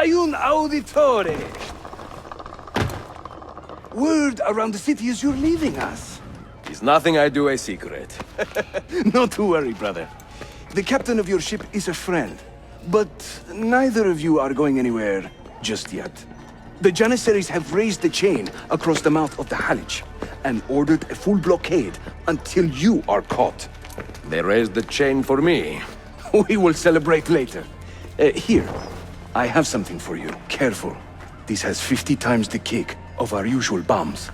Ezio Auditore! Word around the city is you're leaving us. Is nothing I do a secret. Not to worry, brother. The captain of your ship is a friend, but neither of you are going anywhere just yet. The Janissaries have raised the chain across the mouth of the Halych and ordered a full blockade until you are caught. They raised the chain for me. We will celebrate later. Here, I have something for you. Careful. This has 50 times the kick of our usual bombs.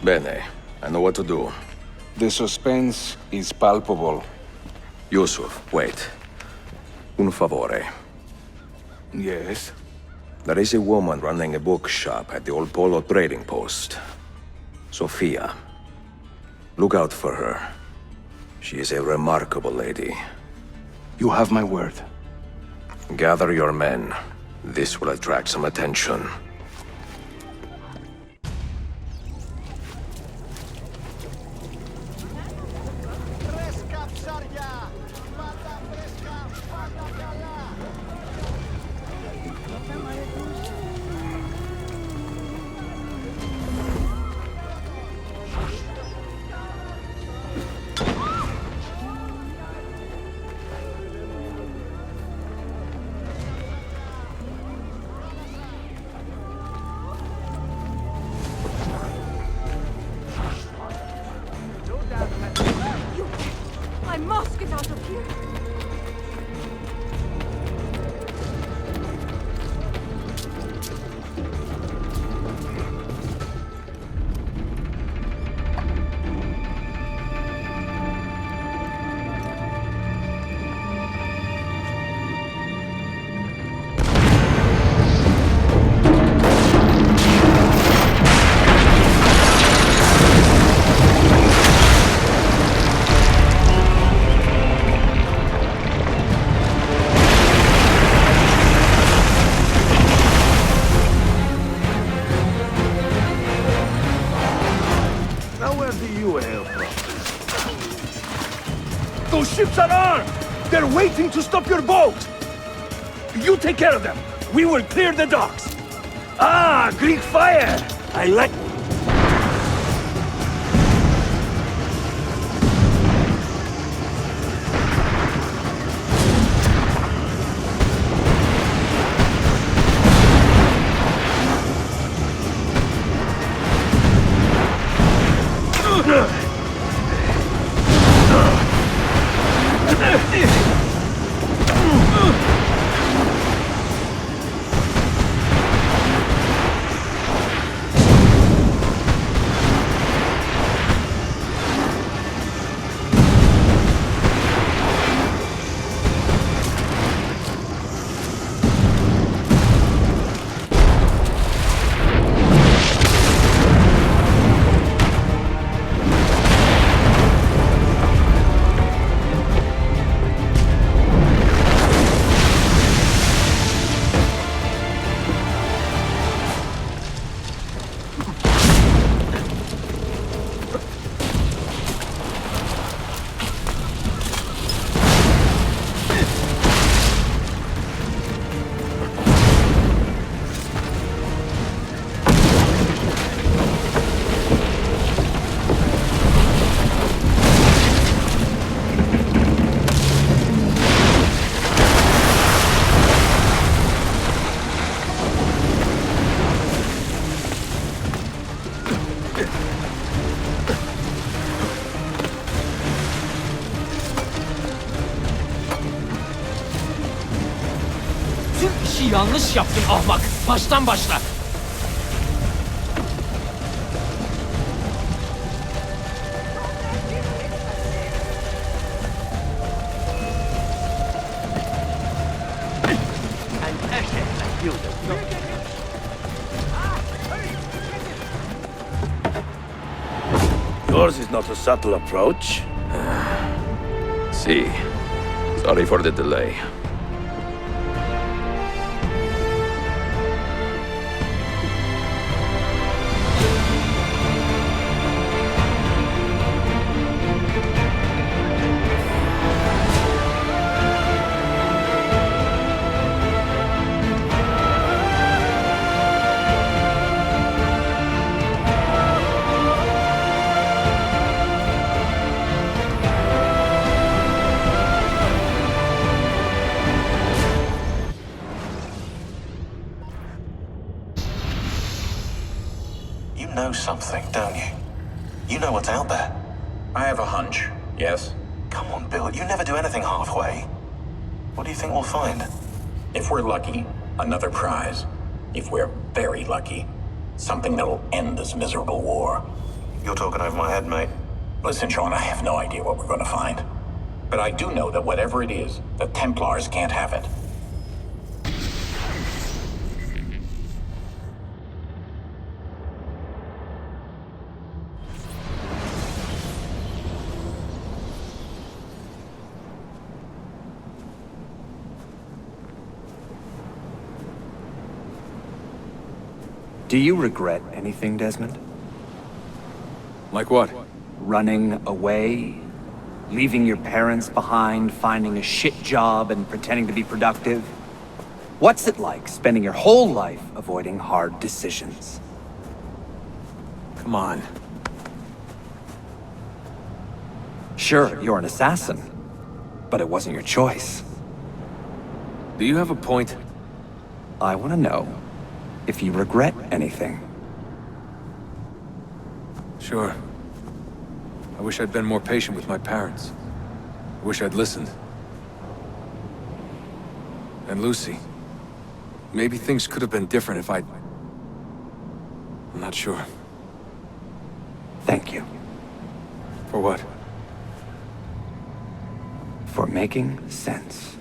Bene, I know what to do. The suspense is palpable. Yusuf, wait. Un favore. Yes? There is a woman running a bookshop at the Old Polo trading post. Sophia. Look out for her. She is a remarkable lady. You have my word. Gather your men. This will attract some attention. I must get out of here! Those ships are armed! They're waiting to stop your boat! You take care of them! We will clear the docks! Ah, Greek fire! I like... Yanlış yaptın ahmak. Baştan başla. Yours is not a subtle approach. See. Sorry for the delay. know something, don't you? You know what's out there. I have a hunch, yes. Come on, Bill, you never do anything halfway. What do you think we'll find? If we're lucky, another prize. If we're very lucky, something that'll end this miserable war. You're talking over my head, mate. Listen, Sean, I have no idea what we're going to find. But I do know that whatever it is, the Templars can't have it. Do you regret anything, Desmond? Like what? Running away? Leaving your parents behind, finding a shit job and pretending to be productive? What's it like spending your whole life avoiding hard decisions? Come on. Sure, you're an assassin, but it wasn't your choice. Do you have a point? I want to know if you regret anything. Sure. I wish I'd been more patient with my parents. I wish I'd listened. And Lucy. Maybe things could have been different if I'd... I'm not sure. Thank you For what? for making sense.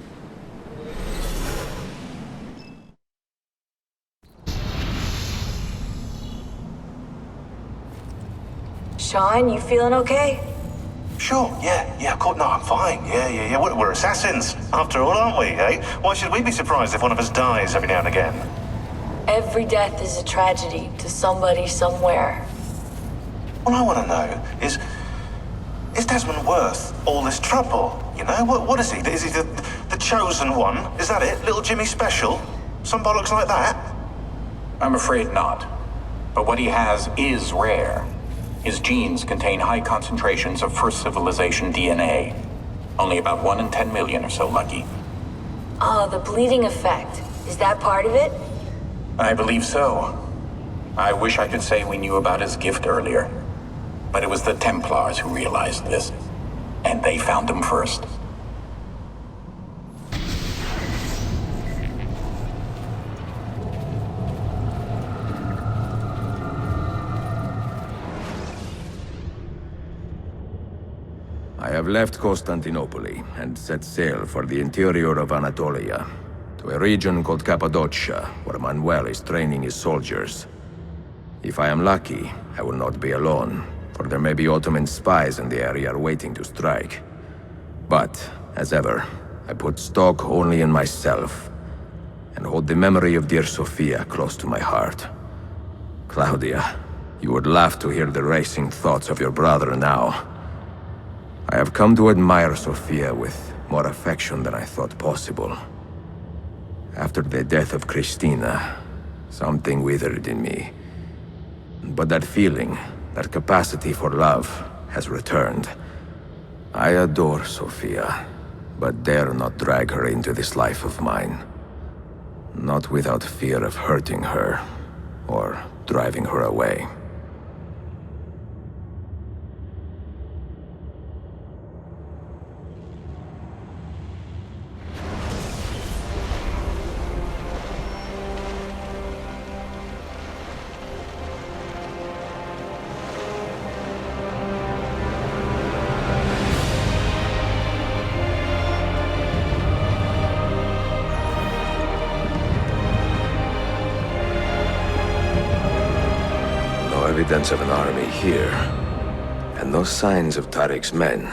Sean, you feeling okay? Sure, yeah, of course. No, I'm fine. Yeah. We're assassins, after all, aren't we, eh? Why should we be surprised if one of us dies every now and again? Every death is a tragedy to somebody somewhere. What I want to know is Desmond worth all this trouble? You know, what is he? Is he the chosen one? Is that it? Little Jimmy Special? Some bollocks like that? I'm afraid not. But what he has is rare. His genes contain high concentrations of first civilization DNA. Only about 1 in 10 million are so lucky. Oh, the bleeding effect. Is that part of it? I believe so. I wish I could say we knew about his gift earlier. But it was the Templars who realized this. And they found him first. I have left Constantinople and set sail for the interior of Anatolia, to a region called Cappadocia, where Manuel is training his soldiers. If I am lucky, I will not be alone, for there may be Ottoman spies in the area waiting to strike. But, as ever, I put stock only in myself, and hold the memory of dear Sophia close to my heart. Claudia, you would laugh to hear the racing thoughts of your brother now. I have come to admire Sophia with more affection than I thought possible. After the death of Christina, something withered in me. But that feeling, that capacity for love, has returned. I adore Sophia, but dare not drag her into this life of mine. Not without fear of hurting her, or driving her away. Evidence of an army here, and no signs of Tariq's men.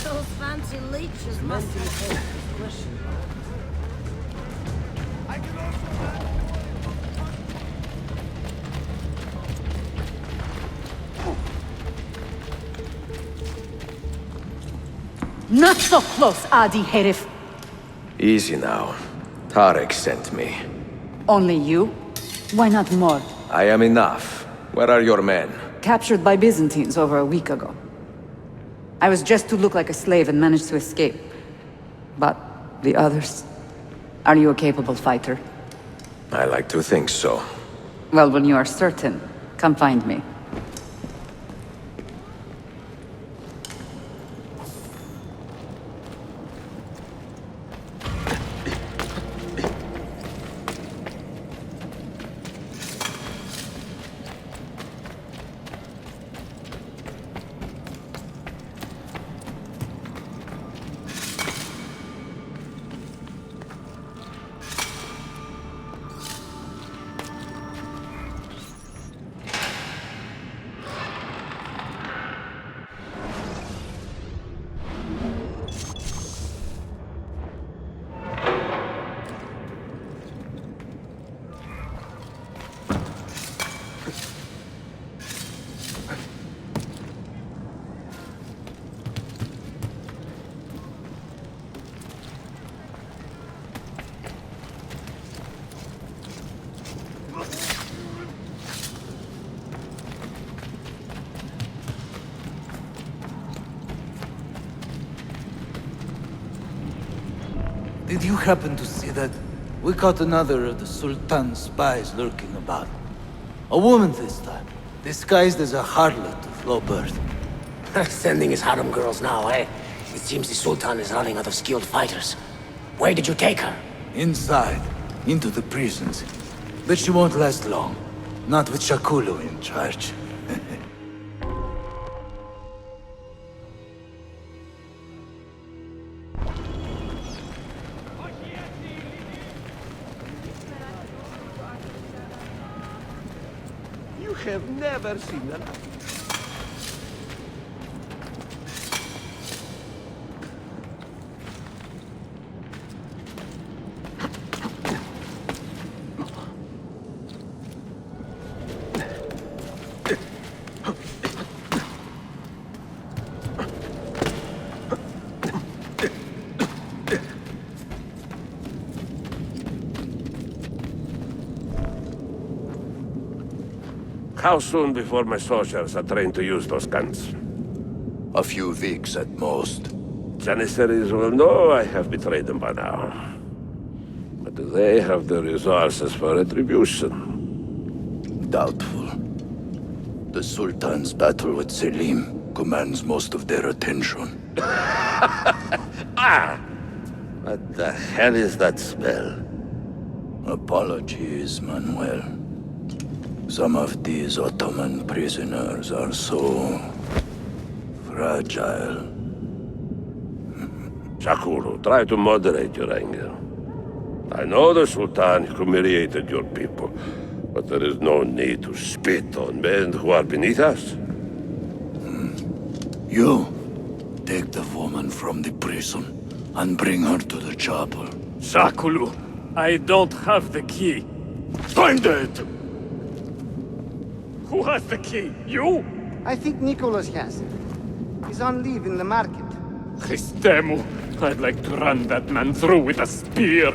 Those fancy leeches must have... Not so close, Adi Herif. Easy now. Tarek sent me. Only you? Why not more? I am enough. Where are your men? Captured by Byzantines over a week ago. I was dressed to look like a slave and managed to escape. But the others... Are you a capable fighter? I like to think so. Well, when you are certain, come find me. Did you happen to see that? We caught another of the Sultan's spies lurking about. A woman this time, disguised as a harlot of low birth. Sending his harem girls now, eh? It seems the Sultan is running out of skilled fighters. Where did you take her? Inside, into the prisons. But she won't last long. Not with Shakulu in charge. You have never seen an... How soon before my soldiers are trained to use those guns? A few weeks at most. Janissaries will know I have betrayed them by now. But do they have the resources for retribution? Doubtful. The Sultan's battle with Selim commands most of their attention. Ah! What the hell is that smell? Apologies, Manuel. Some of these Ottoman prisoners are so... fragile. Shakuru, try to moderate your anger. I know the Sultan humiliated your people, but there is no need to spit on men who are beneath us. You, take the woman from the prison and bring her to the chapel. Shakulu, I don't have the key. Find it! Who has the key? You? I think Nicholas has it. He's on leave in the market. Christemu, I'd like to run that man through with a spear.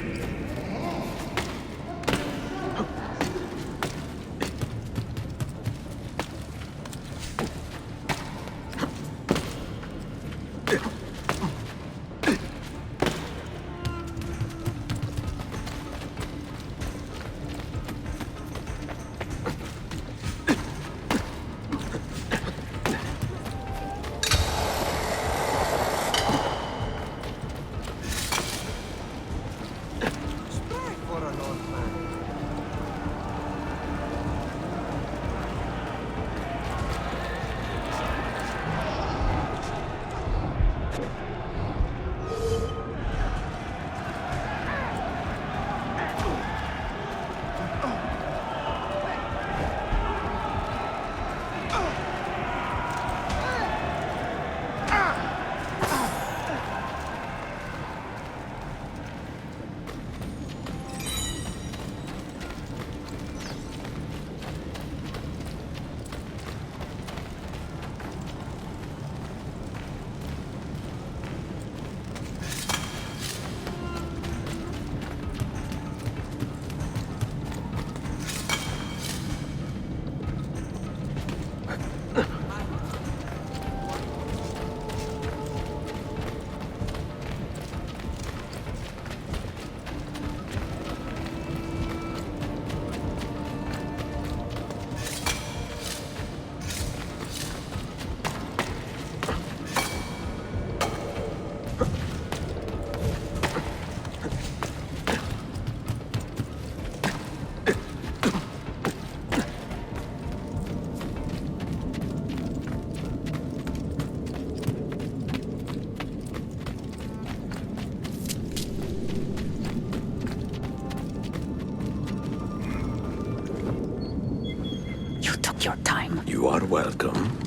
You are welcome.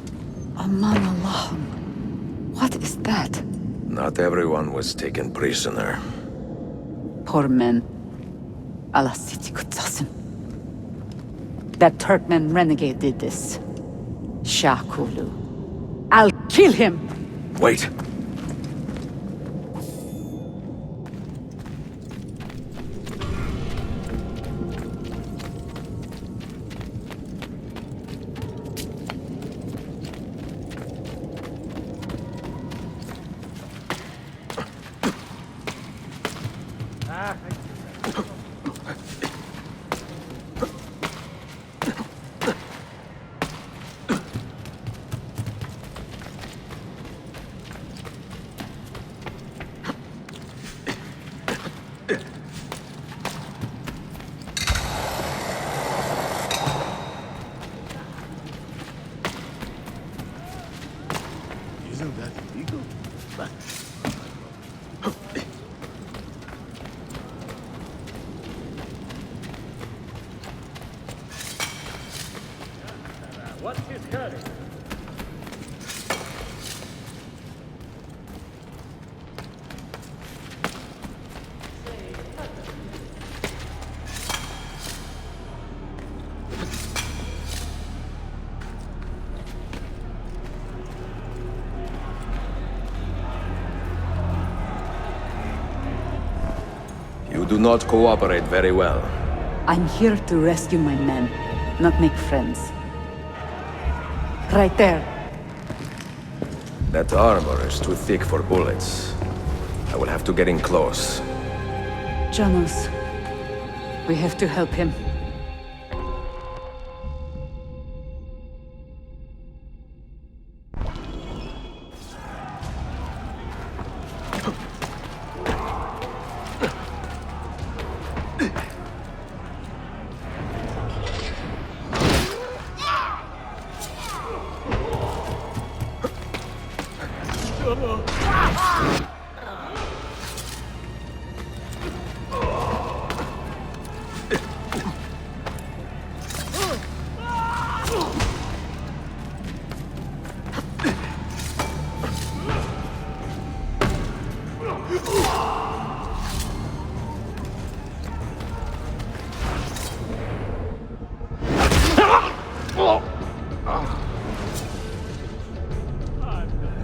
Aman Allahum. What is that? Not everyone was taken prisoner. Poor men. Allah 𝐂𝐤𝐬𝐬𝐬𝐿. That Turkmen renegade did this. Shakulu. I'll kill him! Wait! Isn't that illegal? What's his curry? You do not cooperate very well. I'm here to rescue my men, not make friends. Right there. That armor is too thick for bullets. I will have to get in close. Janos, we have to help him.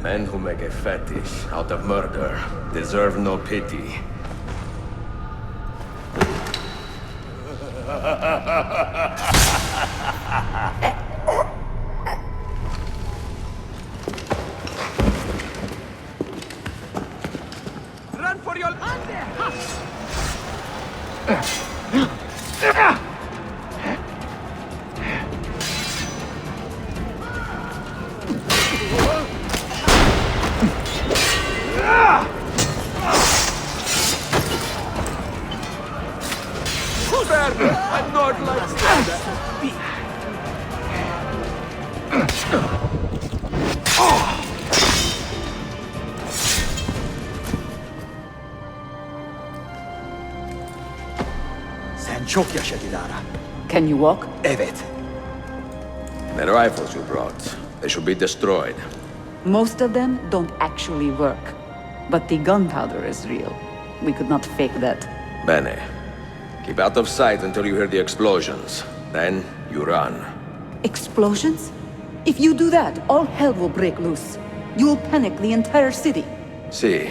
Men who make a fetish out of murder deserve no pity. Run for your life! I'm not like that. Sen çok yaşa Dilara. Can you walk? Evet. The rifles you brought, they should be destroyed. Most of them don't actually work. But the gunpowder is real. We could not fake that. Bene. Keep out of sight until you hear the explosions. Then, you run. Explosions? If you do that, all hell will break loose. You will panic the entire city. See,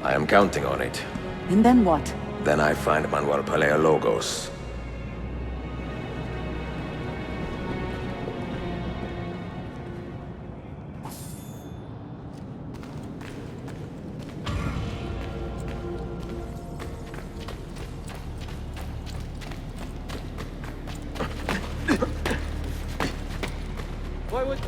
I am counting on it. And then what? Then I find Manuel Paleologos. Why would...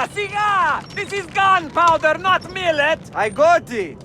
cigar! This is gunpowder, not millet! I got it!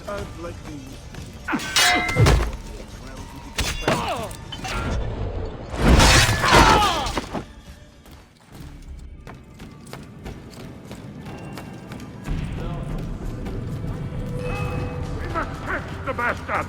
Aren't like these. We must catch the bastard!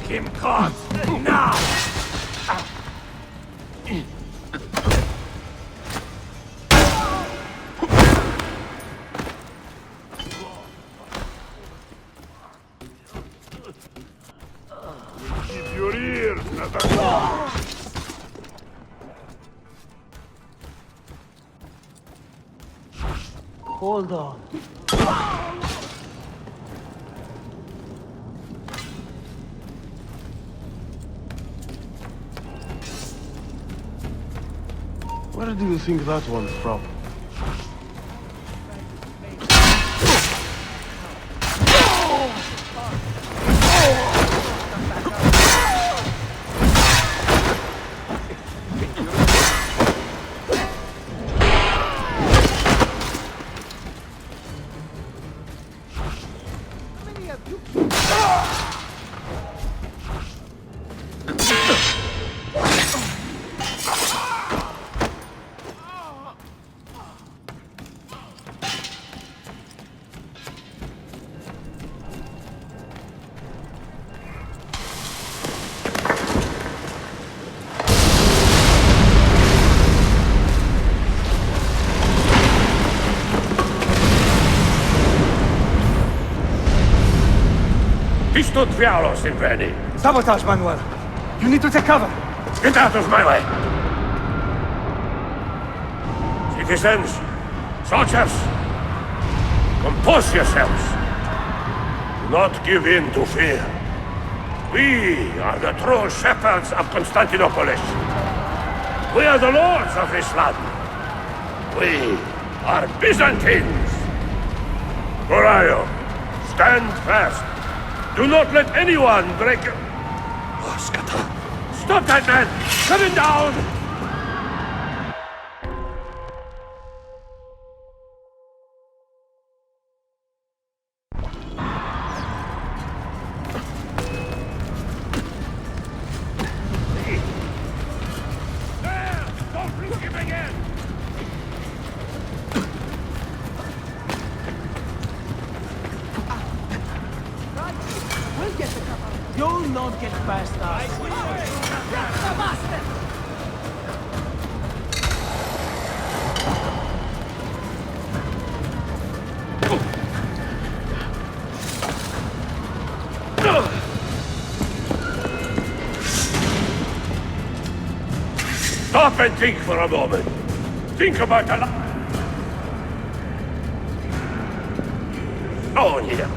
Him caught now! Keep your ears, Hold on. Where do you think that one's from? Stood Fialos in Veni. Sabotage, Manuel. You need to take cover. Get out of my way! Citizens, soldiers, compose yourselves. Do not give in to fear. We are the true shepherds of Constantinopolis. We are the lords of this land. We are Byzantines. Coraio, stand fast. Do not let anyone break your... Oh, Skata. Stop that man! Coming down! There! Don't risk him again! We'll get the cover. You'll not get past us. Stop and think for a moment. Think about a lot. Oh, yeah.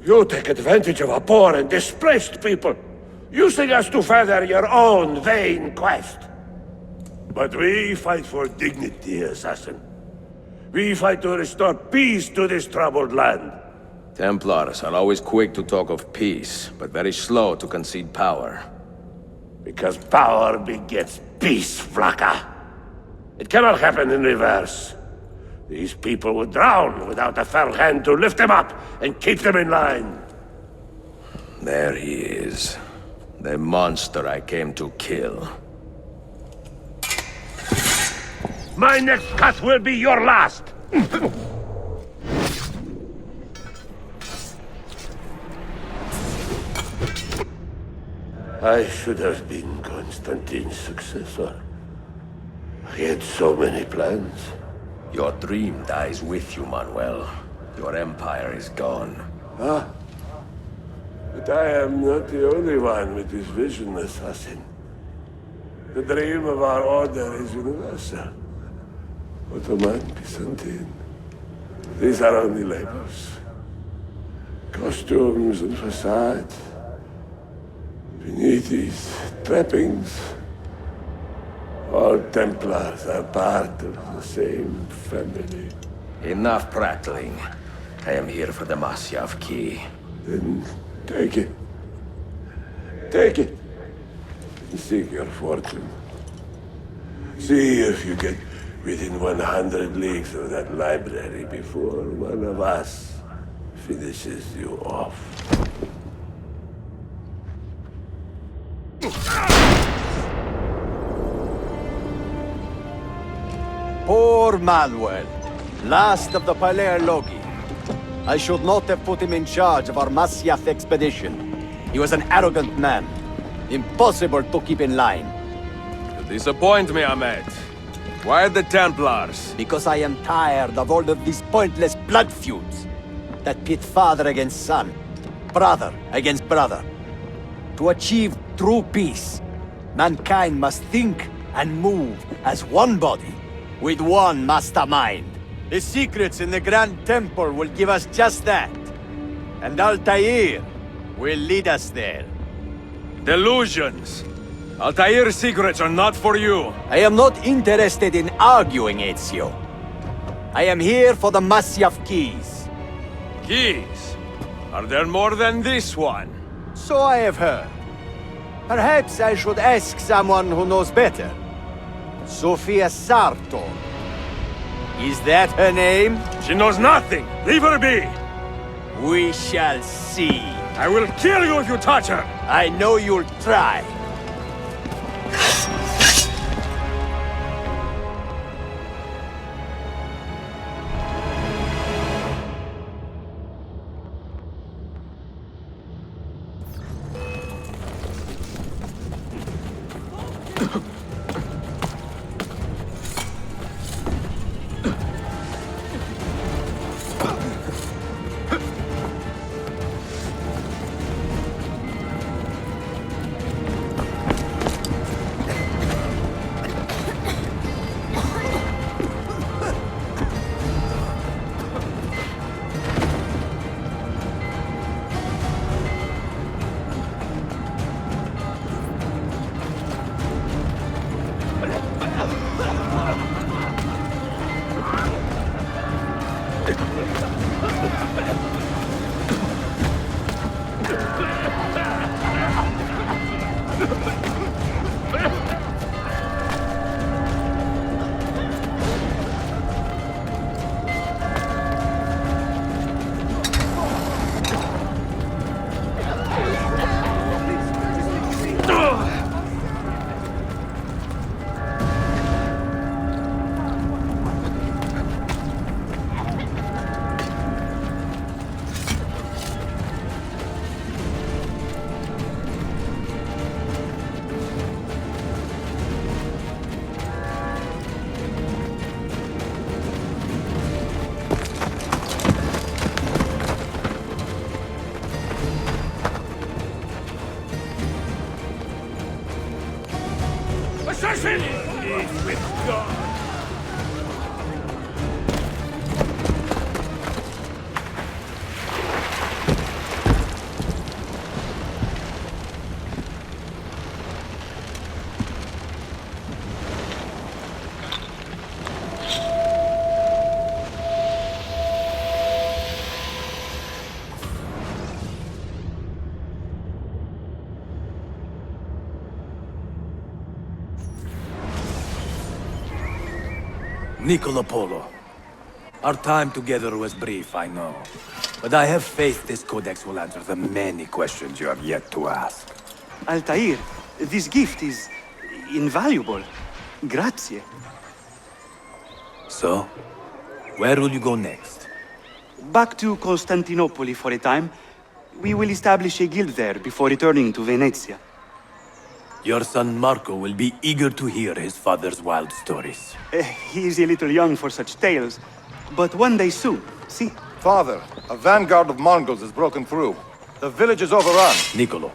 You take advantage of a poor and displaced people, using us to further your own vain quest. But we fight for dignity, assassin. We fight to restore peace to this troubled land. Templars are always quick to talk of peace, but very slow to concede power. Because power begets peace, Flaka. It cannot happen in reverse. These people would drown without a fair hand to lift them up and keep them in line. There he is. The monster I came to kill. My next cut will be your last! I should have been Constantine's successor. He had so many plans. Your dream dies with you, Manuel. Your empire is gone. Ah. But I am not the only one with this vision, assassin. The dream of our order is universal. Ottoman, Byzantine. These are only labels. Costumes and facades. Beneath these trappings, all Templars are part of the same family. Enough prattling. I am here for the Masyaf key. Then take it. Take it. And seek your fortune. See if you get within 100 leagues of that library before one of us finishes you off. Poor Manuel, last of the Palerlogi. I should not have put him in charge of our Masyaf expedition. He was an arrogant man. Impossible to keep in line. You disappoint me, Ahmed. Why the Templars? Because I am tired of all of these pointless blood feuds that pit father against son, brother against brother. To achieve true peace, mankind must think and move as one body, with one mastermind. The secrets in the Grand Temple will give us just that. And Altaïr will lead us there. Delusions! Altair's secrets are not for you. I am not interested in arguing, Ezio. I am here for the Masyaf keys. Keys? Are there more than this one? So I have heard. Perhaps I should ask someone who knows better. Sofia Sarto. Is that her name? She knows nothing! Leave her be! We shall see. I will kill you if you touch her! I know you'll try. Niccolo Polo. Our time together was brief, I know. But I have faith this codex will answer the many questions you have yet to ask. Altaïr, this gift is invaluable. Grazie. So, where will you go next? Back to Constantinople for a time. We will establish a guild there before returning to Venezia. Your son Marco will be eager to hear his father's wild stories. He is a little young for such tales, but one day soon, see? Father, a vanguard of Mongols has broken through. The village is overrun. Niccolo,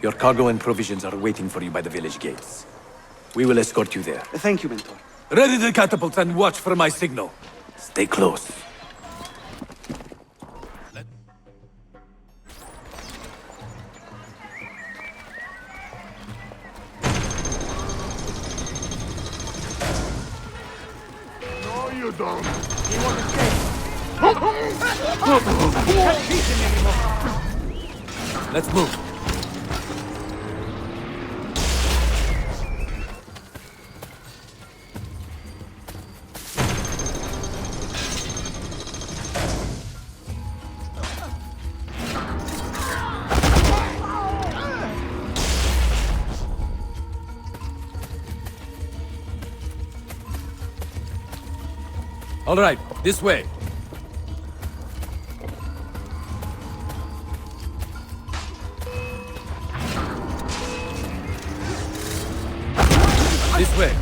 your cargo and provisions are waiting for you by the village gates. We will escort you there. Thank you, Mentor. Ready the catapults and watch for my signal. Stay close. No, you don't. He won't escape. Can't beat him anymore. Let's move. All right, this way. This way.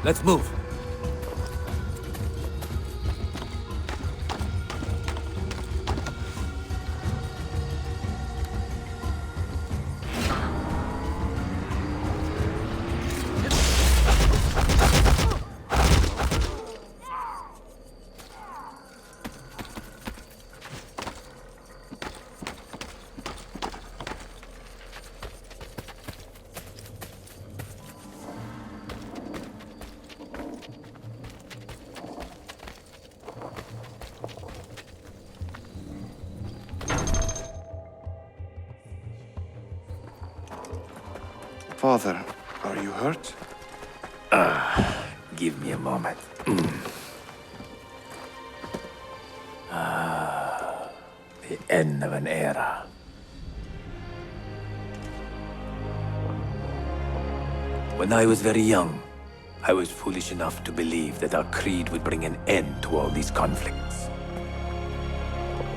Let's move. Father, are you hurt? Give me a moment. The end of an era. When I was very young, I was foolish enough to believe that our creed would bring an end to all these conflicts.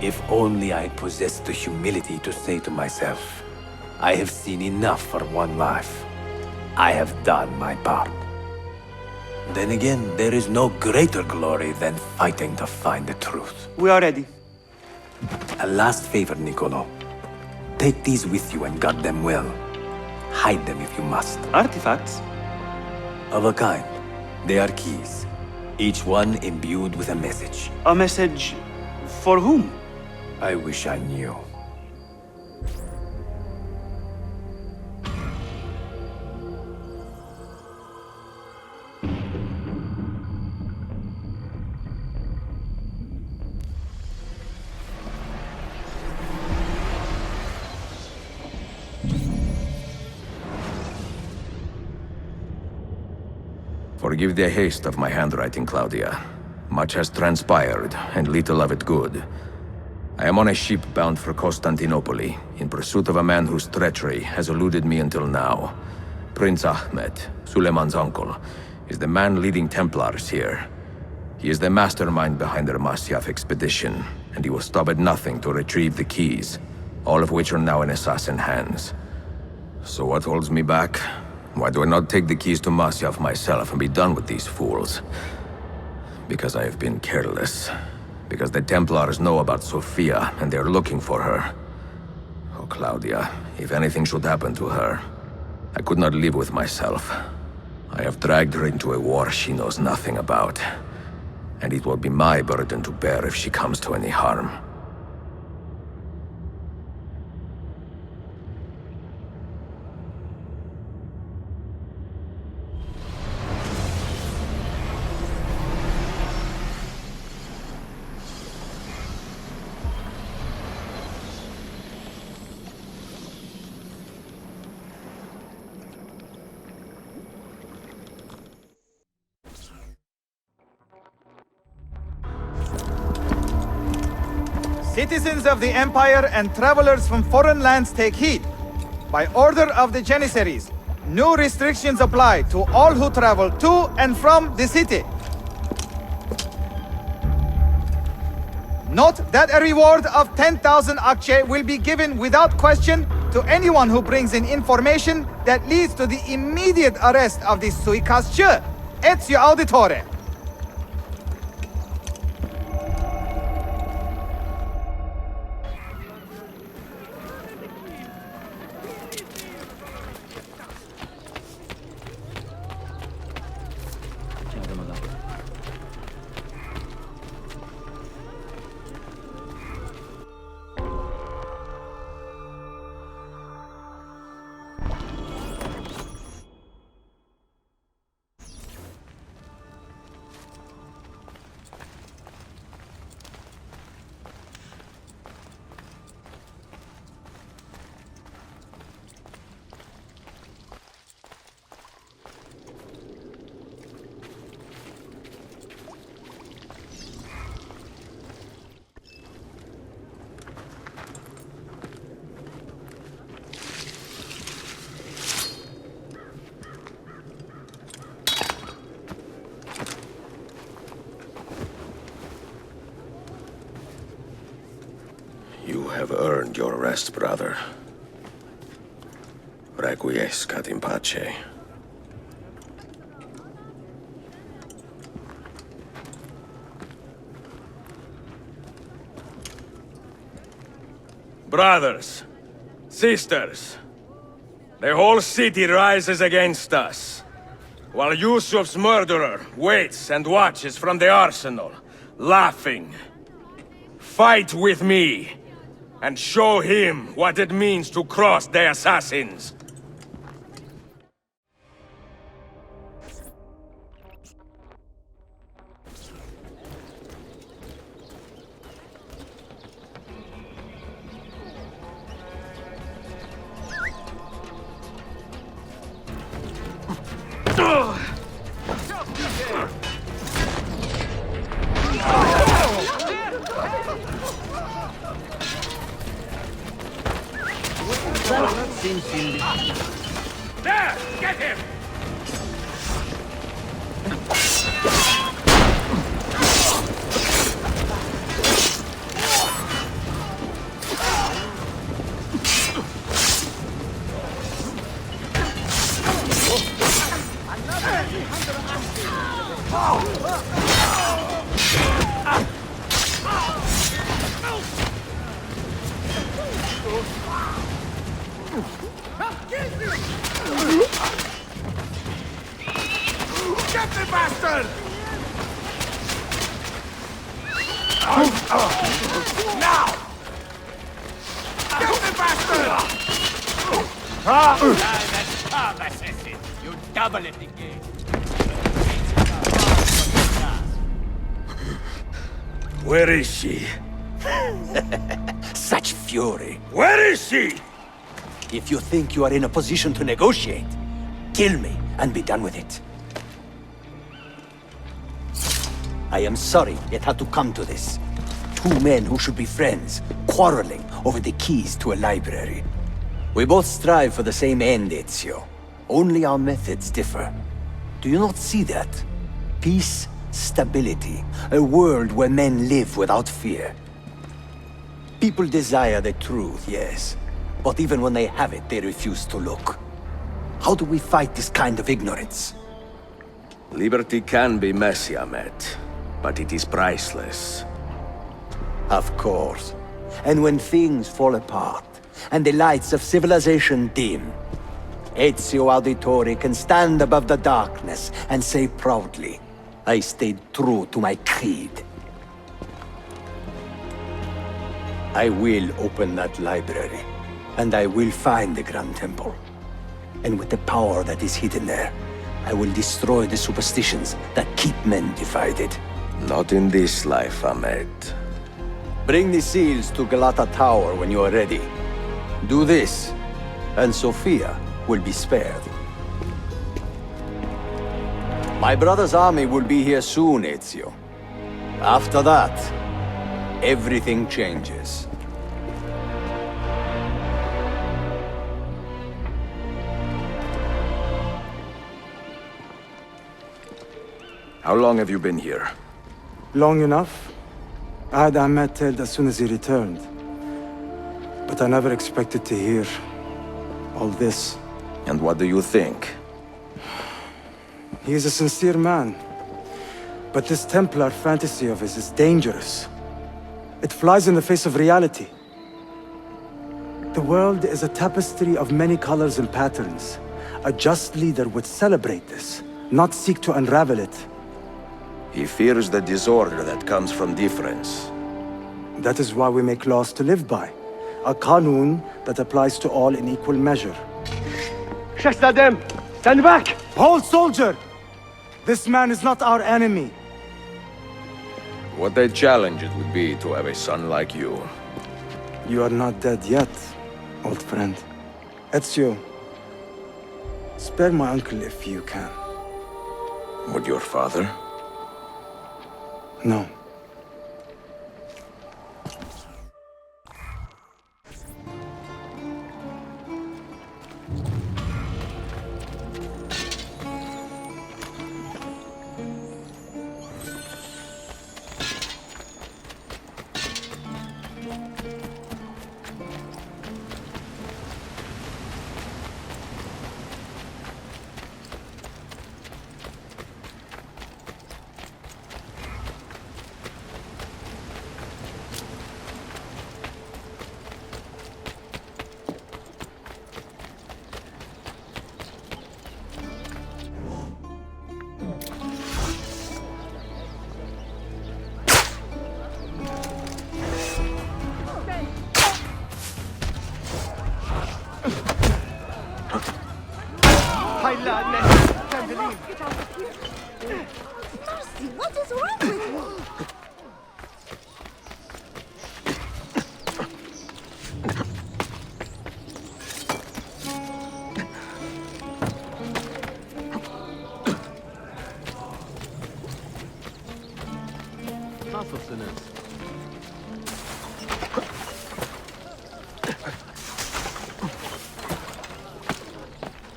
If only I possessed the humility to say to myself, I have seen enough for one life. I have done my part. Then again, there is no greater glory than fighting to find the truth. We are ready. A last favor, Niccolo. Take these with you and guard them well. Hide them if you must. Artifacts? Of a kind. They are keys. Each one imbued with a message. A message for whom? I wish I knew. Forgive the haste of my handwriting, Claudia. Much has transpired, and little of it good. I am on a ship bound for Constantinople, in pursuit of a man whose treachery has eluded me until now. Prince Ahmed, Suleiman's uncle, is the man leading Templars here. He is the mastermind behind the Masyaf expedition, and he will stop at nothing to retrieve the keys, all of which are now in assassin hands. So what holds me back? Why do I not take the keys to Masyaf myself and be done with these fools? Because I have been careless. Because the Templars know about Sophia, and they're looking for her. Oh, Claudia, if anything should happen to her, I could not live with myself. I have dragged her into a war she knows nothing about. And it will be my burden to bear if she comes to any harm. Citizens of the Empire and travelers from foreign lands take heed. By order of the Janissaries, new restrictions apply to all who travel to and from the city. Note that a reward of 10,000 𝐀𝐬𝐬𝐬 will be given without question to anyone who brings in information that leads to the immediate arrest of the 𝐂𝐫𝐞𝐞𝐝, Ezio Auditore. You have earned your rest, brother. Requiescat in pace. Brothers, sisters, the whole city rises against us, while Yusuf's murderer waits and watches from the arsenal, laughing. Fight with me, and show him what it means to cross the assassins. There! Get him! Get the bastard! Now! Get the bastard! Assassin! You double it again! Where is she? Such fury. Where is she? If you think you are in a position to negotiate, kill me and be done with it. I am sorry it had to come to this. Two men who should be friends, quarreling over the keys to a library. We both strive for the same end, Ezio. Only our methods differ. Do you not see that? Peace, stability, a world where men live without fear. People desire the truth, yes. But even when they have it, they refuse to look. How do we fight this kind of ignorance? Liberty can be messy, Ahmed, but it is priceless. Of course. And when things fall apart, and the lights of civilization dim, Ezio Auditore can stand above the darkness and say proudly, I stayed true to my creed. I will open that library, and I will find the Grand Temple. And with the power that is hidden there, I will destroy the superstitions that keep men divided. Not in this life, Ahmed. Bring the seals to Galata Tower when you are ready. Do this, and Sofia will be spared. My brother's army will be here soon, Ezio. After that, everything changes. How long have you been here? Long enough. I had Ahmed killed as soon as he returned. But I never expected to hear all this. And what do you think? He is a sincere man. But this Templar fantasy of his is dangerous. It flies in the face of reality. The world is a tapestry of many colors and patterns. A just leader would celebrate this, not seek to unravel it. He fears the disorder that comes from difference. That is why we make laws to live by. A qanun that applies to all in equal measure. Shahzadem, stand back! Hold, soldier! This man is not our enemy. What a challenge it would be to have a son like you. You are not dead yet, old friend. Ezio, spare my uncle if you can. Would your father? No. Mercy, what is wrong with you?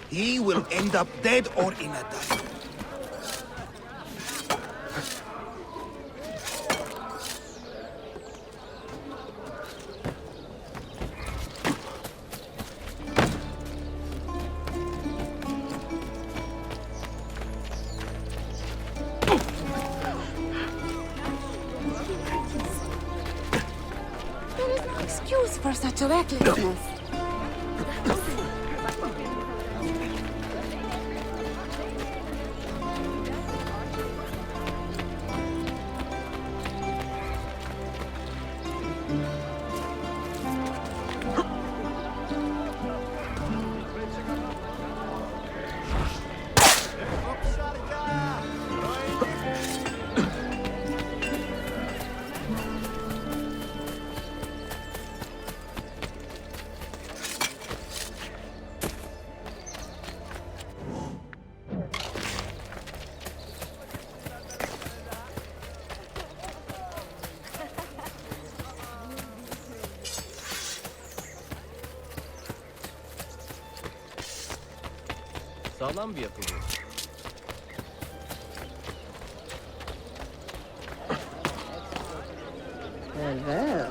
He will end up dead or in a dive. There is no excuse for such recklessness. Sağlam bir yapı bu. Evet.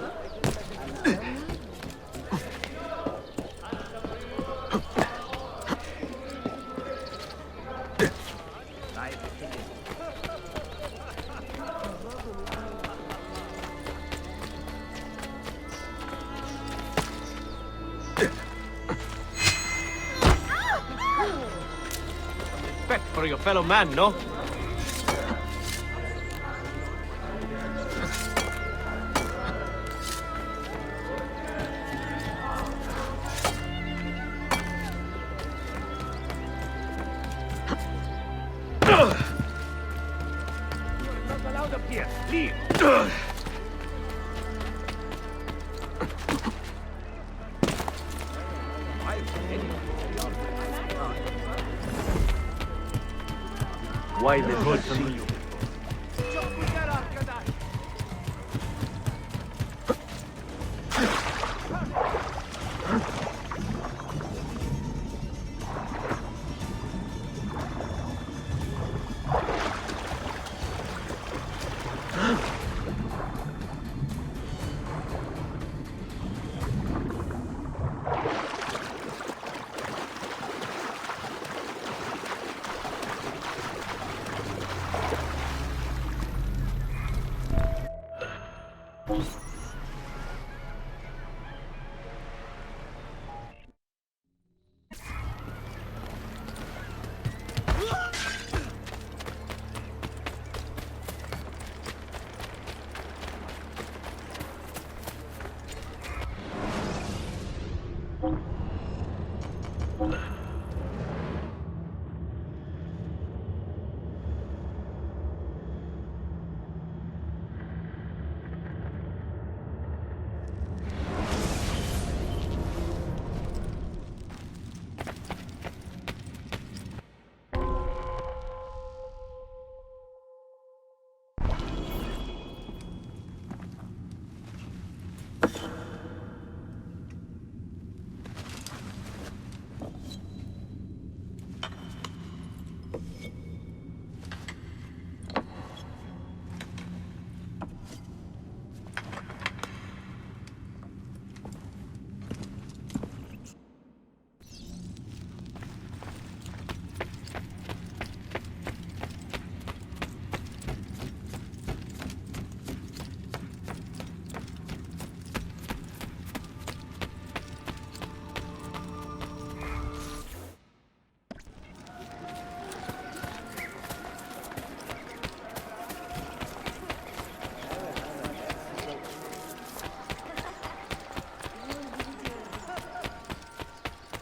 Respect for your fellow man, no? Why the good see you?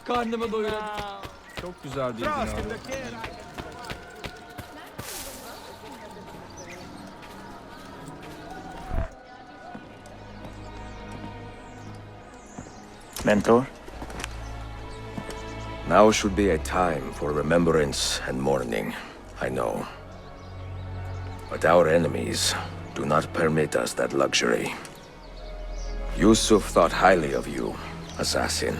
Karnımı doyurun. Çok güzel değil abi. Mentor? Now should be a time for remembrance and mourning, I know. But our enemies do not permit us that luxury. Yusuf thought highly of you, assassin.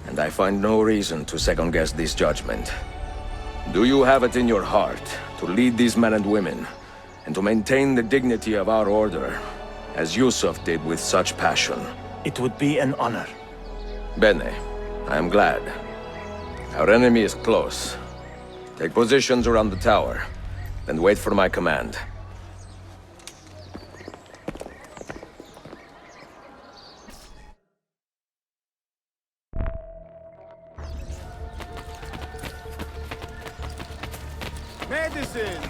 And I find no reason to second-guess this judgment. Do you have it in your heart to lead these men and women, and to maintain the dignity of our order, as Yusuf did with such passion? It would be an honor. Bene, I am glad. Our enemy is close. Take positions around the tower, then wait for my command. Medicine!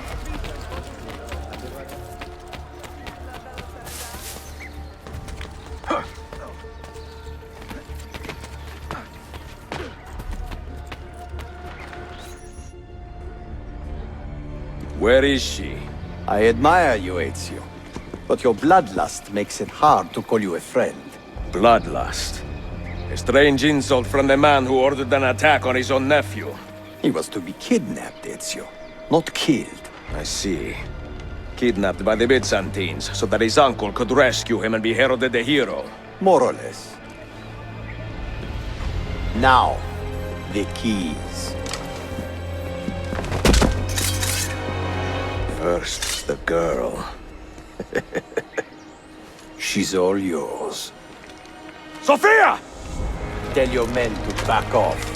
Where is she? I admire you, Ezio. But your bloodlust makes it hard to call you a friend. Bloodlust? A strange insult from the man who ordered an attack on his own nephew. He was to be kidnapped, Ezio, not killed. I see. Kidnapped by the Byzantines, so that his uncle could rescue him and be heralded a hero. More or less. Now, the keys. First, the girl. She's all yours. Sophia! Tell your men to back off.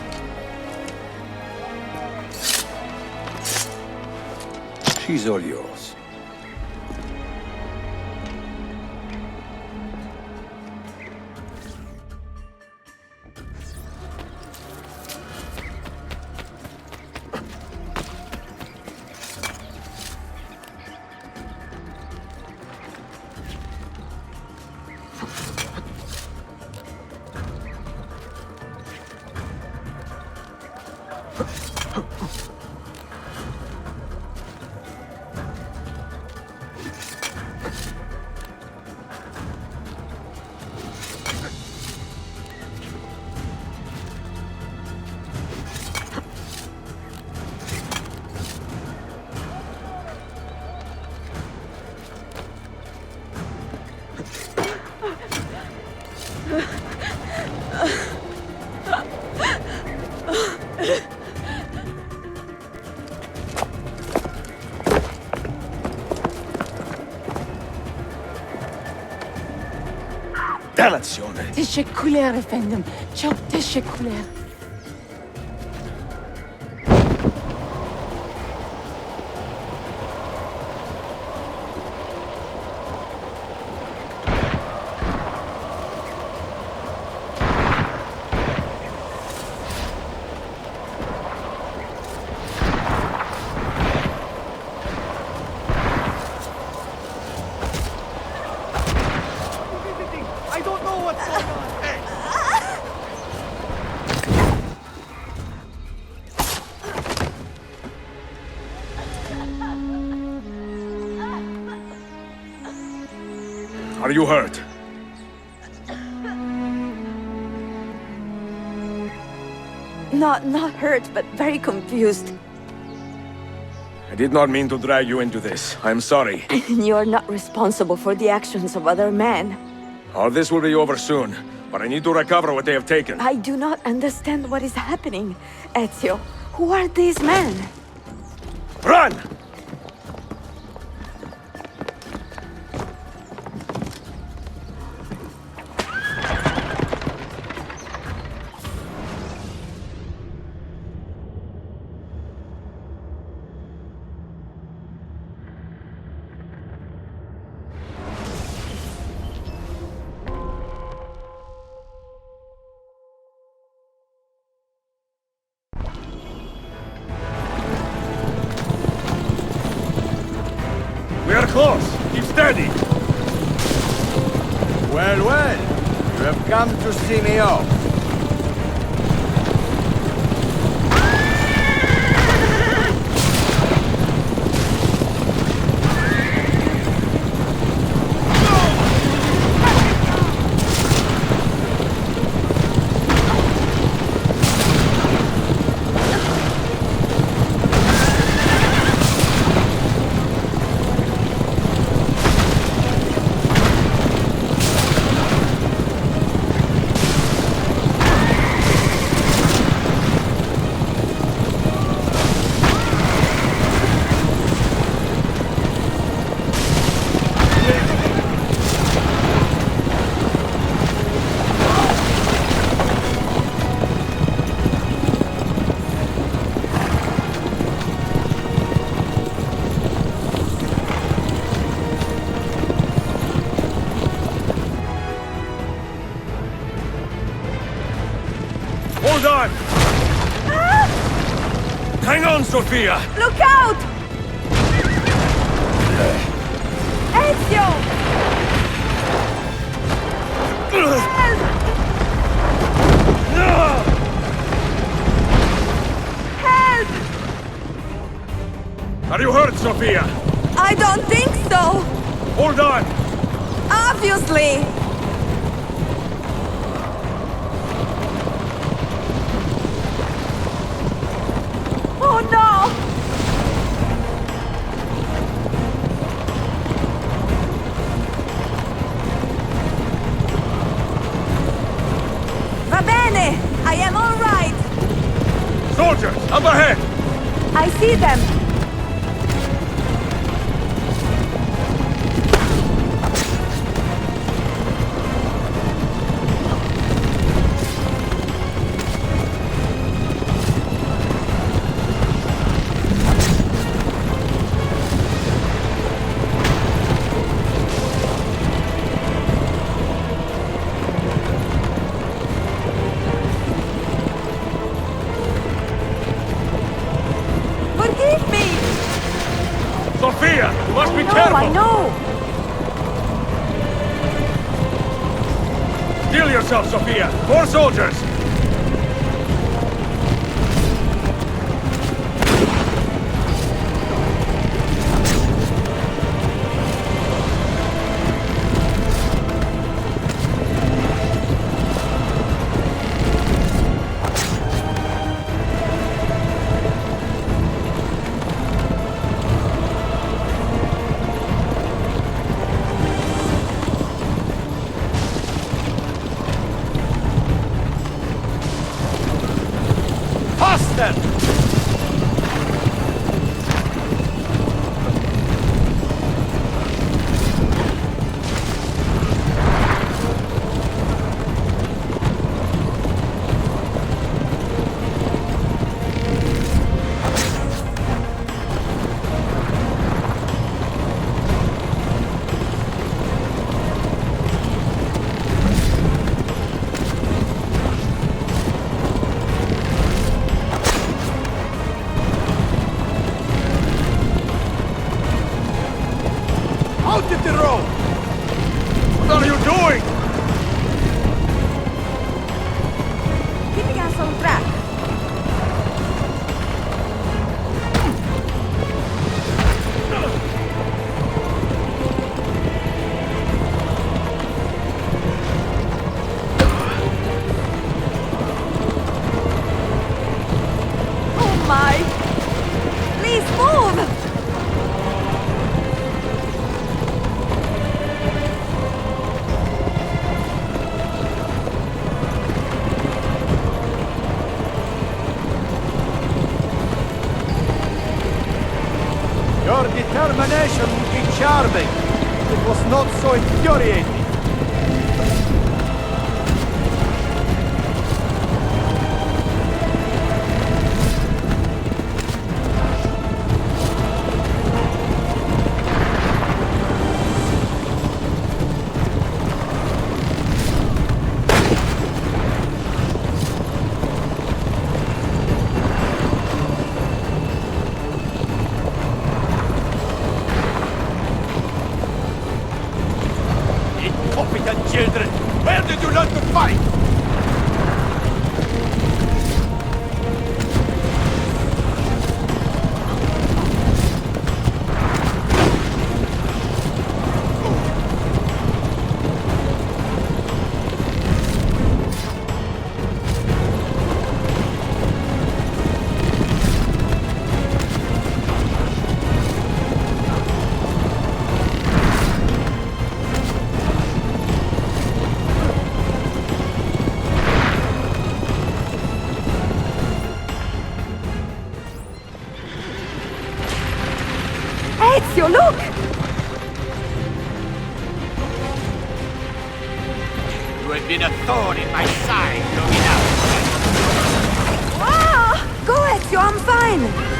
She's all yours. Delazione. Teşekkürler efendim. Çok teşekkürler. Are you hurt? Not hurt, but very confused. I did not mean to drag you into this. I'm sorry. You're not responsible for the actions of other men. All this will be over soon, but I need to recover what they have taken. I do not understand what is happening. Ezio, who are these men? Run! We are close! Keep steady! Well, well. You have come to see me off. Hold on! Hang on, Sophia! Look out! Ezio! Help! Are you hurt, Sophia? I don't think so! Hold on! Obviously! Oh no! Va bene! I am all right! Soldiers, up ahead! I see them! Forgive me! Sophia, you must be No, careful! I know! Steel yourself, Sophia! 4 soldiers! Faster! Out of the road! What are you doing? Keeping us on track. Termination would be charming. It was not so infuriating. Children, where did you learn to fight? Ezio, look! You have been a thorn in my side long enough. Ah! Go, Ezio, I'm fine!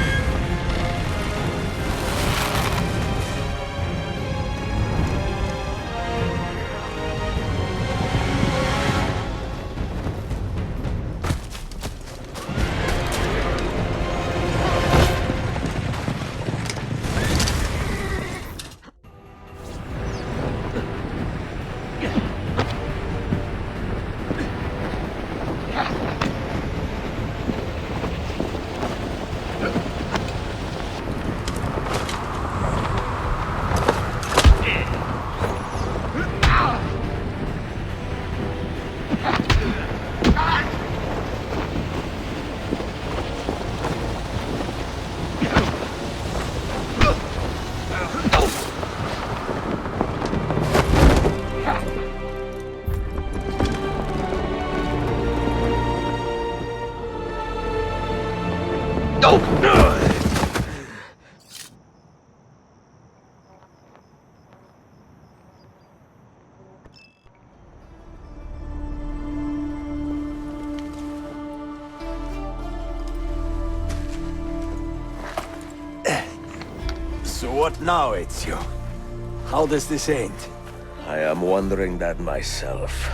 So what now, Ezio? How does this end? I am wondering that myself.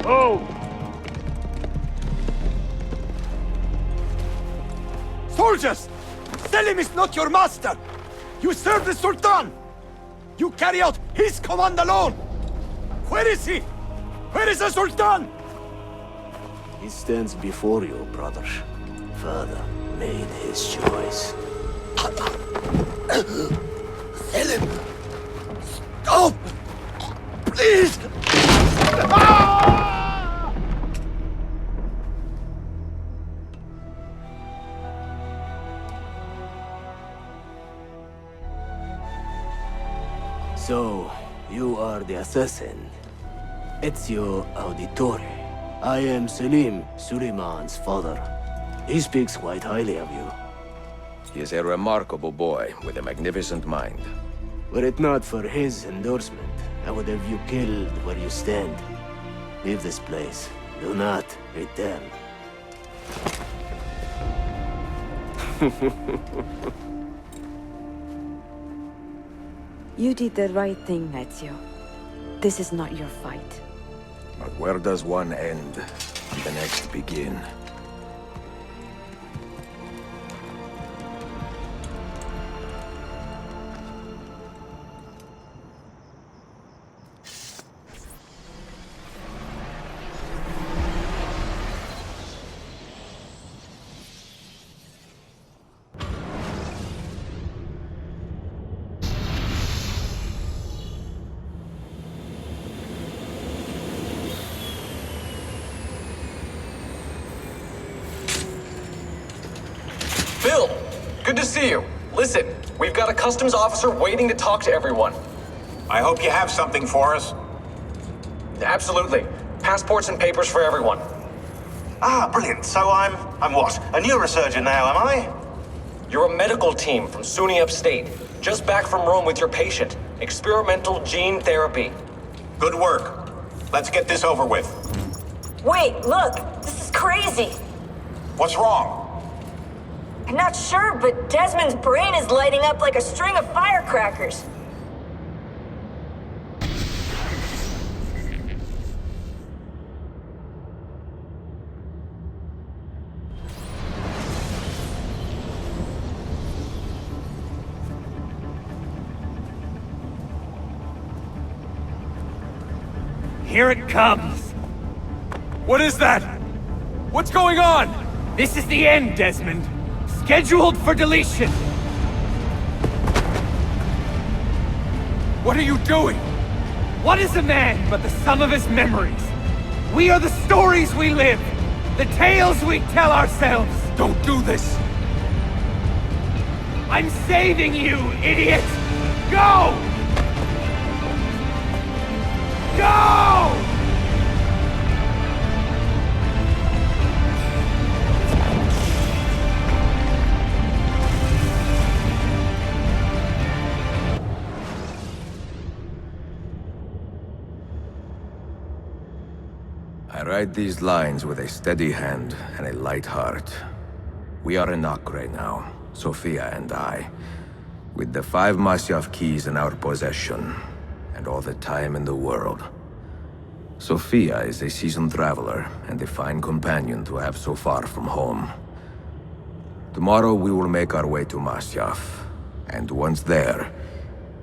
Oh! Soldiers! Selim is not your master! You serve the Sultan! You carry out his command alone! Where is he? Where is the Sultan? He stands before you, brother. Father made his choice. Selim! Stop! Please! So, you are the assassin. Ezio Auditore. I am Selim, Suleiman's father. He speaks quite highly of you. He is a remarkable boy with a magnificent mind. Were it not for his endorsement, I would have you killed where you stand. Leave this place. Do not return. You did the right thing, Ezio. This is not your fight. But where does one end and the next begin? Phil, good to see you. Listen, we've got a customs officer waiting to talk to everyone. I hope you have something for us. Absolutely. Passports and papers for everyone. Ah, brilliant. So I'm what? A neurosurgeon now, am I? You're a medical team from SUNY Upstate. Just back from Rome with your patient. Experimental gene therapy. Good work. Let's get this over with. Wait, look! This is crazy! What's wrong? I'm not sure, but Desmond's brain is lighting up like a string of firecrackers. Here it comes! What is that? What's going on? This is the end, Desmond. Scheduled for deletion. What are you doing? What is a man but the sum of his memories? We are the stories we live, the tales we tell ourselves. Don't do this. I'm saving you, idiot! Go! Go! I write these lines with a steady hand and a light heart. We are in Acre now, Sophia and I, with the 5 Masyaf keys in our possession, and all the time in the world. Sophia is a seasoned traveler, and a fine companion to have so far from home. Tomorrow we will make our way to Masyaf, and once there,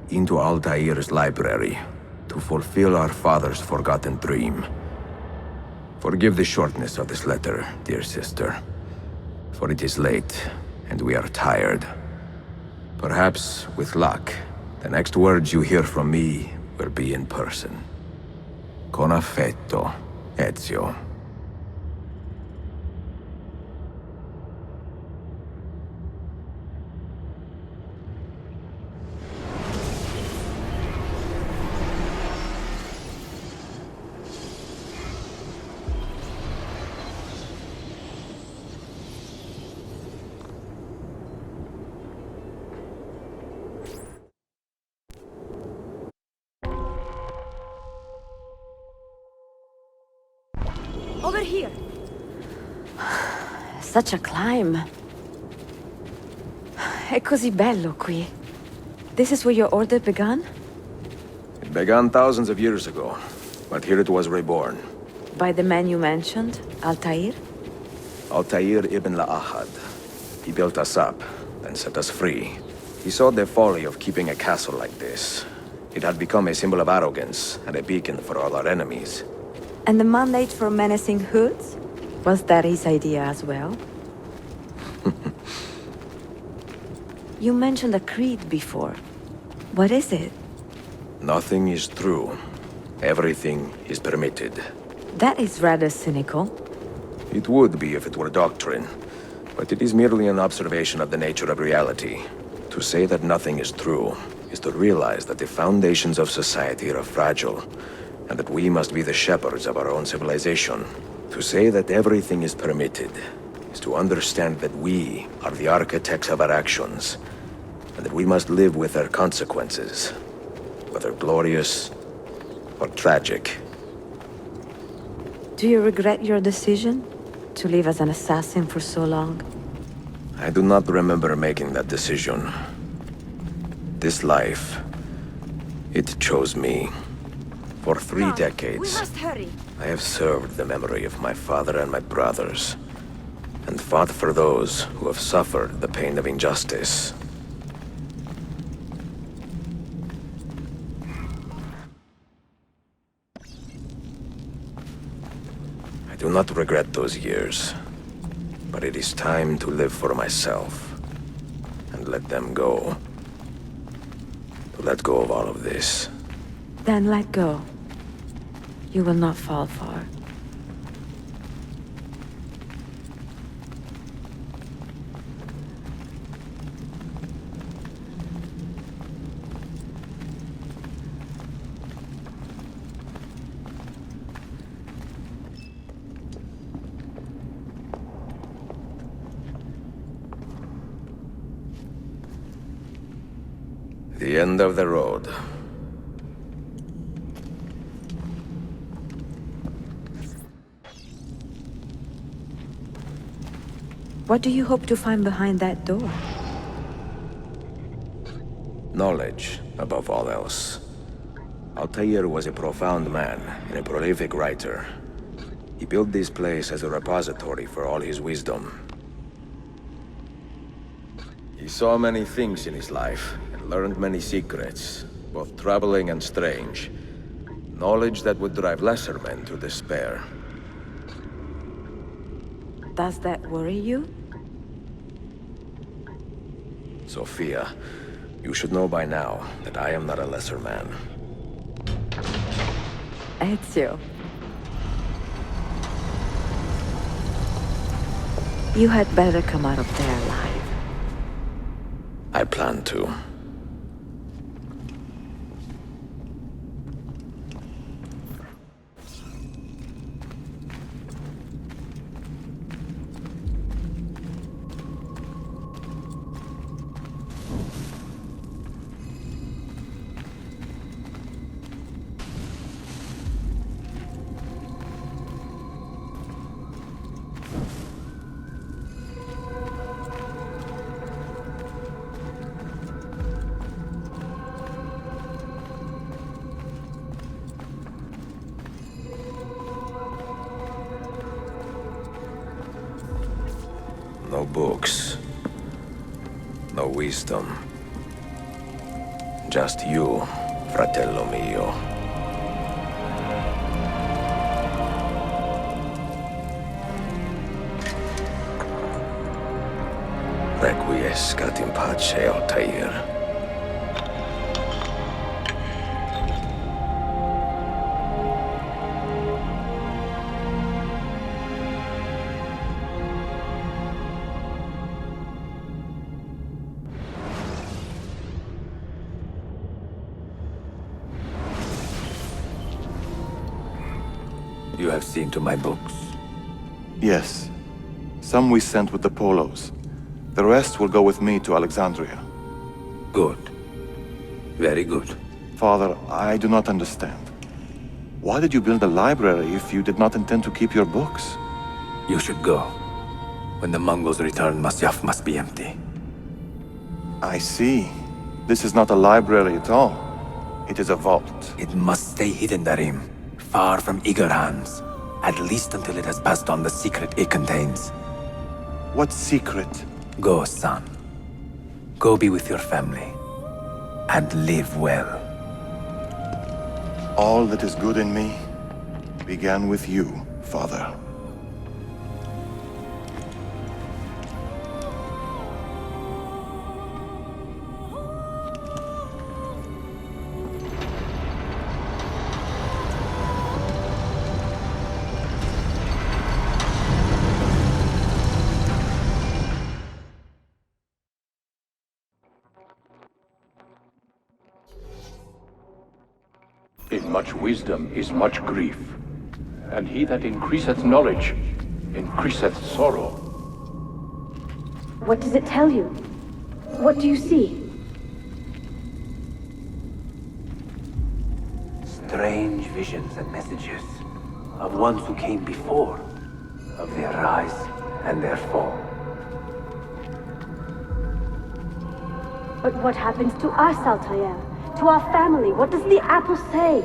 into Altaïr's library, to fulfill our father's forgotten dream. Forgive the shortness of this letter, dear sister, for it is late, and we are tired. Perhaps, with luck, the next words you hear from me will be in person. Con affetto, Ezio. Over here. Such a climb. È così bello qui. This is where your order began? It began thousands of years ago, but here it was reborn. By the man you mentioned, Altaïr? Altaïr Ibn-La'Ahad. He built us up, then set us free. He saw the folly of keeping a castle like this. It had become a symbol of arrogance and a beacon for all our enemies. And the mandate for menacing hoods? Was that his idea as well? You mentioned a creed before. What is it? Nothing is true. Everything is permitted. That is rather cynical. It would be if it were doctrine, but it is merely an observation of the nature of reality. To say that nothing is true is to realize that the foundations of society are fragile, and that we must be the shepherds of our own civilization. To say that everything is permitted is to understand that we are the architects of our actions, and that we must live with their consequences, whether glorious or tragic. Do you regret your decision to live as an assassin for so long? I do not remember making that decision. This life, it chose me. For 3 decades, We must hurry. I have served the memory of my father and my brothers, and fought for those who have suffered the pain of injustice. I do not regret those years, but it is time to live for myself, and let them go. To let go of all of this. Then let go. You will not fall far. The end of the road. What do you hope to find behind that door? Knowledge, above all else. Altaïr was a profound man and a prolific writer. He built this place as a repository for all his wisdom. He saw many things in his life and learned many secrets, both troubling and strange. Knowledge that would drive lesser men to despair. Does that worry you? Sophia, you should know by now that I am not a lesser man. Ezio. You had better come out of there alive. I plan to. No books. No wisdom. Just you, fratello mio. Requiescat in pace, Altaïr. You have seen to my books? Yes. Some we sent with the Polos. The rest will go with me to Alexandria. Good. Very good. Father, I do not understand. Why did you build a library if you did not intend to keep your books? You should go. When the Mongols return, Masyaf must be empty. I see. This is not a library at all. It is a vault. It must stay hidden, Darim. Far from eager hands. At least until it has passed on the secret it contains. What secret? Go, son. Go be with your family. And live well. All that is good in me began with you, Father. In much wisdom is much grief, and he that increaseth knowledge increaseth sorrow. What does it tell you? What do you see? Strange visions and messages of ones who came before, of their rise and their fall. But what happens to us, Altaïr? To our family? What does the apple say?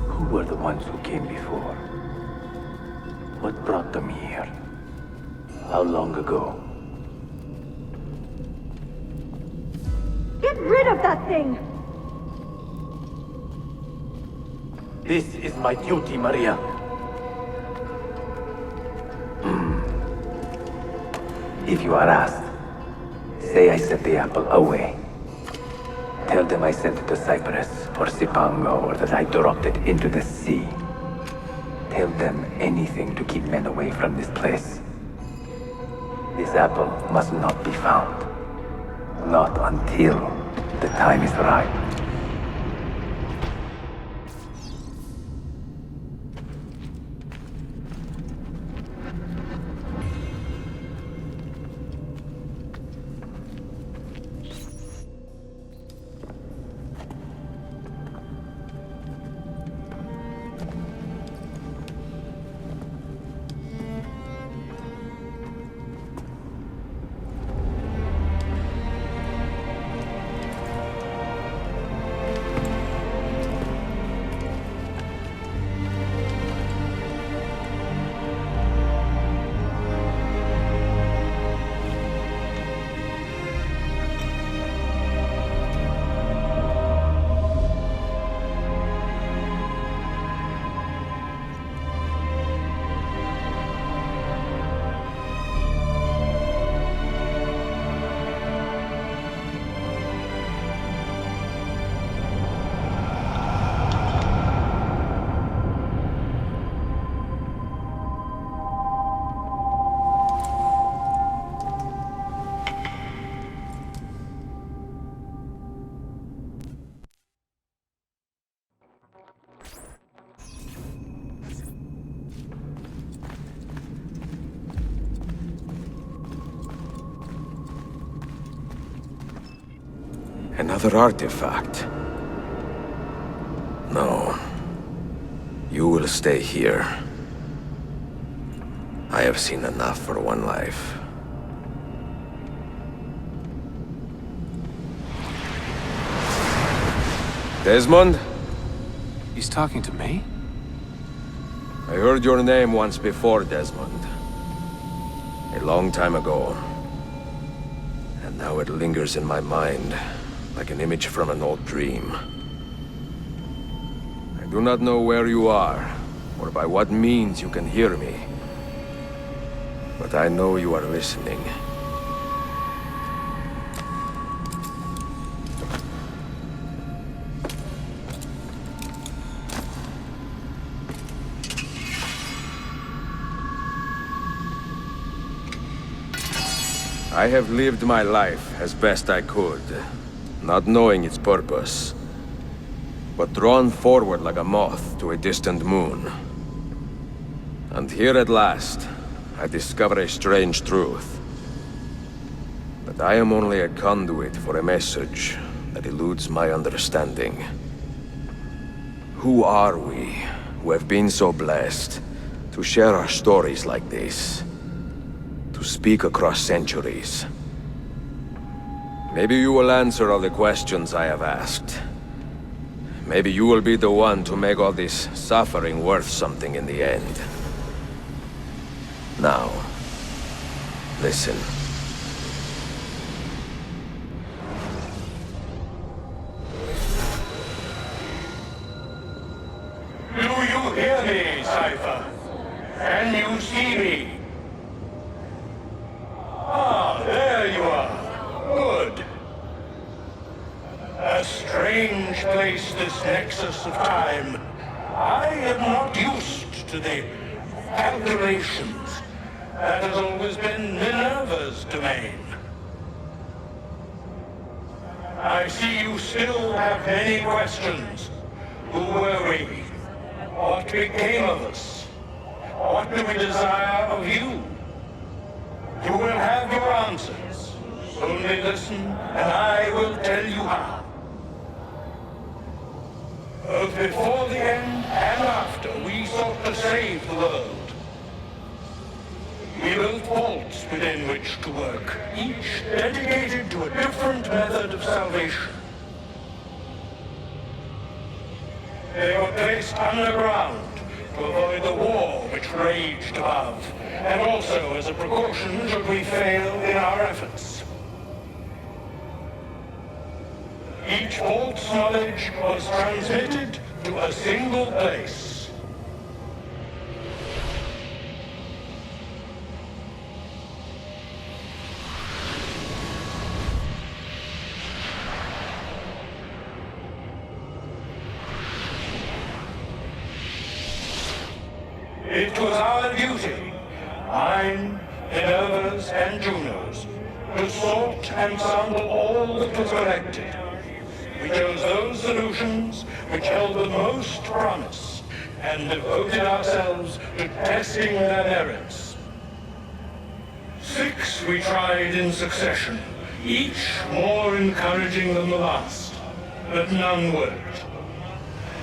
Who were the ones who came before? What brought them here? How long ago? Get rid of that thing! This is my duty, Maria. If you are asked, say I sent the apple away. Tell them I sent it to Cyprus or Cipango, or that I dropped it into the sea. Tell them anything to keep men away from this place. This apple must not be found. Not until the time is right. Another artifact. No. You will stay here. I have seen enough for one life. Desmond? He's talking to me? I heard your name once before, Desmond. A long time ago. And now it lingers in my mind, like an image from an old dream. I do not know where you are, or by what means you can hear me. But I know you are listening. I have lived my life as best I could, not knowing its purpose, but drawn forward like a moth to a distant moon. And here at last, I discover a strange truth. That I am only a conduit for a message that eludes my understanding. Who are we, who have been so blessed, to share our stories like this? To speak across centuries. Maybe you will answer all the questions I have asked. Maybe you will be the one to make all this suffering worth something in the end. Now, listen. Do you hear me, Cypher? Can you see me? Ah, there you are. Good. A strange place, this nexus of time. I am not used to the calculations. That has always been Minerva's domain. I see you still have many questions. Who were we? What became of us? What do we desire of you? You will have your answers. Only listen, and I will tell you how. Both before the end and after, we sought to save the world. We built vaults within which to work, each dedicated to a different method of salvation. They were placed underground to avoid the war which raged above, and also as a precaution should we fail in our efforts. Each vault's knowledge was transmitted to a single place. It was our duty, mine, Minerva's, and Juno's, to sort and sample all that was collected. We chose those solutions which held the most promise, and devoted ourselves to testing their merits. 6 we tried in succession, each more encouraging than the last, but none worked.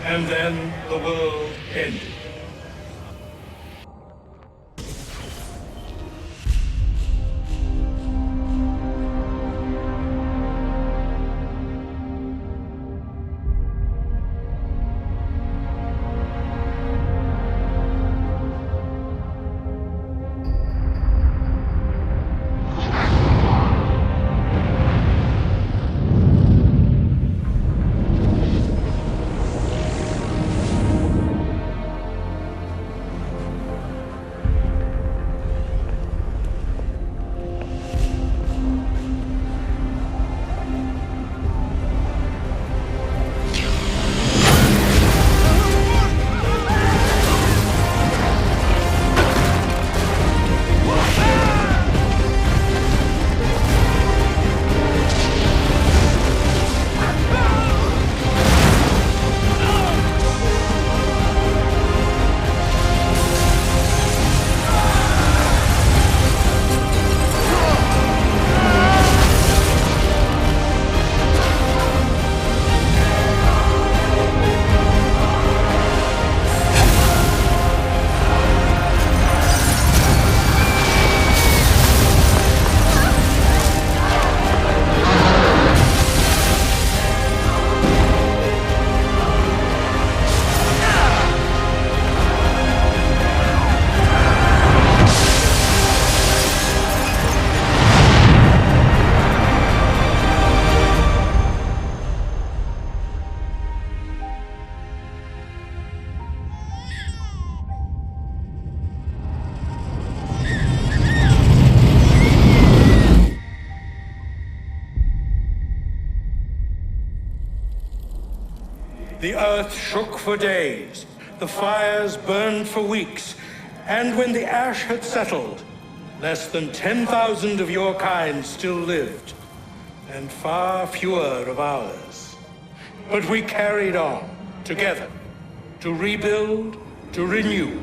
And then the world ended. the earth shook for days, the fires burned for weeks, and when the ash had settled, less than 10,000 of your kind still lived, and far fewer of ours. But we carried on, together, to rebuild, to renew.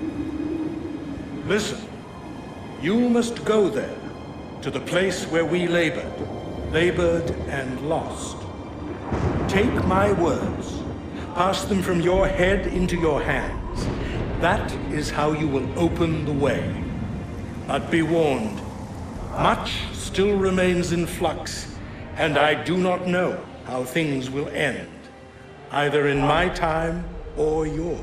Listen, you must go there, to the place where we labored and lost. Take my words, pass them from your head into your hands. That is how you will open the way. But be warned, much still remains in flux, and I do not know how things will end, either in my time or yours.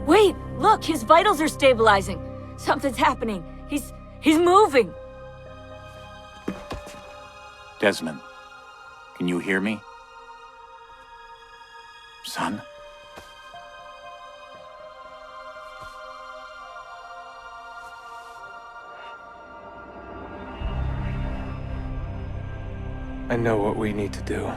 Wait, look, his vitals are stabilizing. Something's happening. He's moving. Desmond, can you hear me? Son? I know what we need to do.